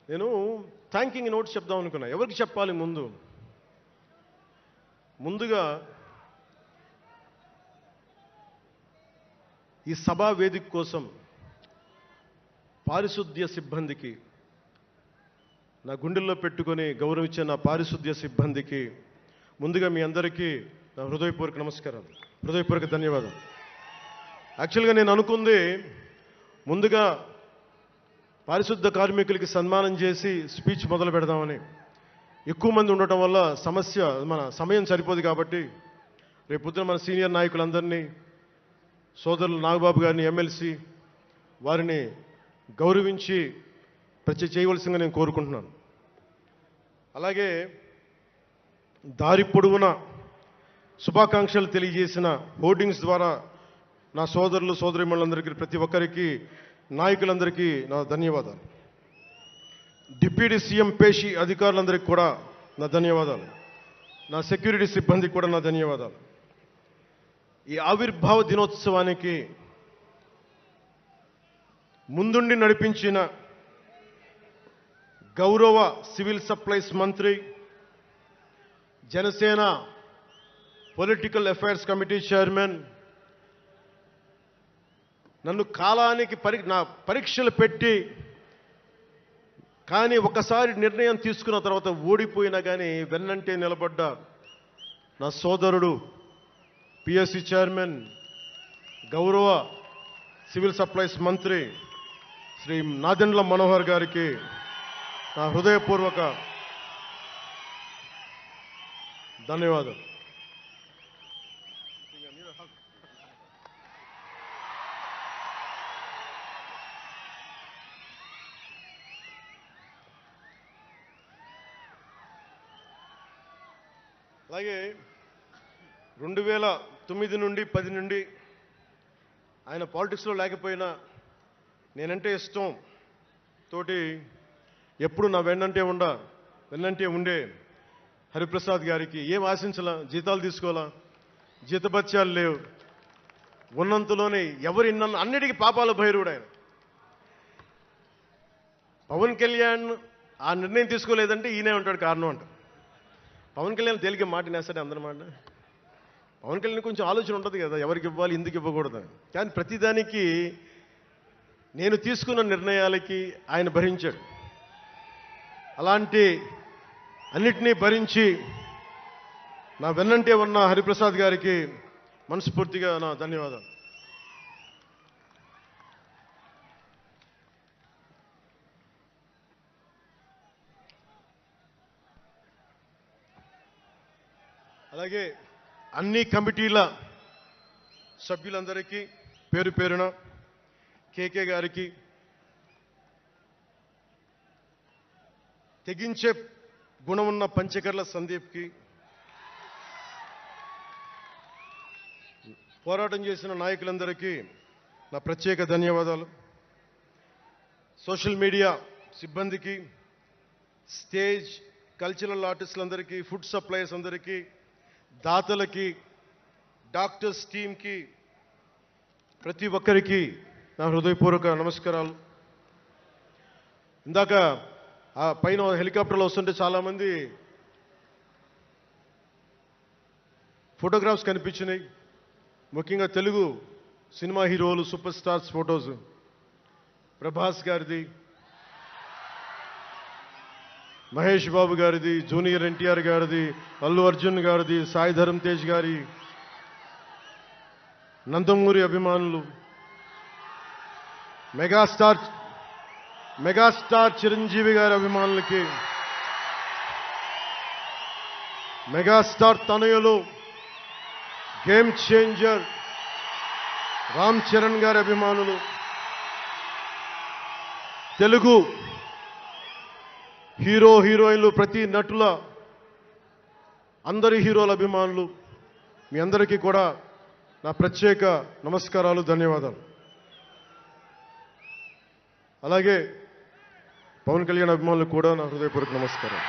నేను thanking notes చెప్దాం అనుకున్నా. ఎవరికి చెప్పాలి? ముందుగా ఈ సభా వేదిక కోసం పారిశుద్ధ్య సిబ్బందికి, నా గుండెల్లో పెట్టుకొని గౌరవించే నా పారిశుద్ధ్య సిబ్బందికి ముందుగా మీ అందరికీ నా హృదయపూర్వక నమస్కారాలు, హృదయపూర్వక ధన్యవాదాలు. యాక్చువల్గా నేను అనుకుంది ముందుగా పారిశుద్ధ కార్మికులకి సన్మానం చేసి స్పీచ్ మొదలు పెడదామని. ఎక్కువ మంది ఉండటం వల్ల మన సమయం సరిపోదు కాబట్టి రేపొద్దున మన సీనియర్ నాయకులందరినీ, సోదరులు నాగబాబు గారిని, ఎమ్మెల్సీ వారిని గౌరవించి చేయవలసిందిగా నేను కోరుకుంటున్నాను. అలాగే దారి పొడవునా శుభాకాంక్షలు తెలియజేసిన హోర్డింగ్స్ ద్వారా నా సోదరులు సోదరీమణులందరికీ, ప్రతి ఒక్కరికి, నాయకులందరికీ నా ధన్యవాదాలు. డిప్యూటీ సీఎం పేషి అధికారులందరికీ కూడా నా ధన్యవాదాలు. నా సెక్యూరిటీ సిబ్బందికి కూడా నా ధన్యవాదాలు. ఈ ఆవిర్భావ దినోత్సవానికి ముందుండి నడిపించిన గౌరవ సివిల్ సప్లైస్ మంత్రి, Janasena political affairs committee chairman, నన్ను కాలానికి నా పరీక్షలు పెట్టి కానీ ఒకసారి నిర్ణయం తీసుకున్న తర్వాత ఓడిపోయినా కానీ వెన్నంటే నిలబడ్డ నా సోదరుడు పిఎస్సి చైర్మన్, గౌరవ సివిల్ సప్లైస్ మంత్రి శ్రీ నాదెండ్ల మనోహర్ గారికి నా హృదయపూర్వక ధన్యవాదాలు. అలాగే 2009 నుండి 10 నుండి ఆయన పాలిటిక్స్లో లేకపోయినా నేనంటే ఇష్టం తోటి ఎప్పుడు నా వెన్నంటే ఉండే హరిప్రసాద్ గారికి ఏం ఆశించాలా, జీతాలు తీసుకోవాలా, జీతభత్యాలు లేవు, ఉన్నంతలోనే అన్నిటికీ పాపాల భైరవుడు ఆయన. పవన్ కళ్యాణ్ ఆ నిర్ణయం తీసుకోలేదంటే ఈయనే ఉంటాడు కారణం అంట. పవన్ కళ్యాణ్ తేలిక మాట నేస్తాడే అందరమాట. పవన్ కళ్యాణ్ కొంచెం ఆలోచన ఉంటుంది కదా, ఎవరికి ఇవ్వాలి, ఎందుకు ఇవ్వకూడదు. కానీ ప్రతిదానికి నేను తీసుకున్న నిర్ణయాలకి ఆయన భరించాడు. అలాంటి అన్నిటినీ భరించి నా వెన్నంటే ఉన్న హరిప్రసాద్ గారికి మనస్ఫూర్తిగా నా ధన్యవాదాలు. అలాగే అన్ని కమిటీల సభ్యులందరికీ పేరు పేరున, కేకే గారికి, తెగించే గుణమున్న పంచకర్ల సందీప్కి, పోరాటం చేసిన నాయకులందరికీ నా ప్రత్యేక ధన్యవాదాలు. సోషల్ మీడియా సిబ్బందికి, స్టేజ్ కల్చరల్ ఆర్టిస్టులందరికీ, ఫుడ్ సప్లైస్ అందరికీ, దాతలకి, డాక్టర్స్ టీమ్కి, ప్రతి ఒక్కరికి నా హృదయపూర్వక నమస్కారాలు. ఇందాక ఆ పైన హెలికాప్టర్లో వస్తుంటే చాలామంది ఫోటోగ్రాఫ్స్ కనిపించినాయి. ముఖ్యంగా తెలుగు సినిమా హీరోలు, సూపర్ స్టార్స్ ఫొటోస్, ప్రభాస్ గారిది, మహేష్ బాబు గారిది, జూనియర్ ఎన్టీఆర్ గారిది, అల్లు అర్జున్ గారిది, సాయి ధరమ్ తేజ్ గారి, నందమూరి అభిమానులు, మెగాస్టార్ చిరంజీవి గారి అభిమానులకి, మెగాస్టార్ తనయులు, గేమ్ చేంజర్ రామ్ చరణ్ గారి అభిమానులు, తెలుగు హీరోయిన్లు, ప్రతి నటుల అందరి హీరోల అభిమానులు, మీ అందరికీ కూడా నా ప్రత్యేక నమస్కారాలు, ధన్యవాదాలు. అలాగే పవన్ కళ్యాణ్ అభిమానులకు కూడా నా హృదయపూర్వక నమస్కారం.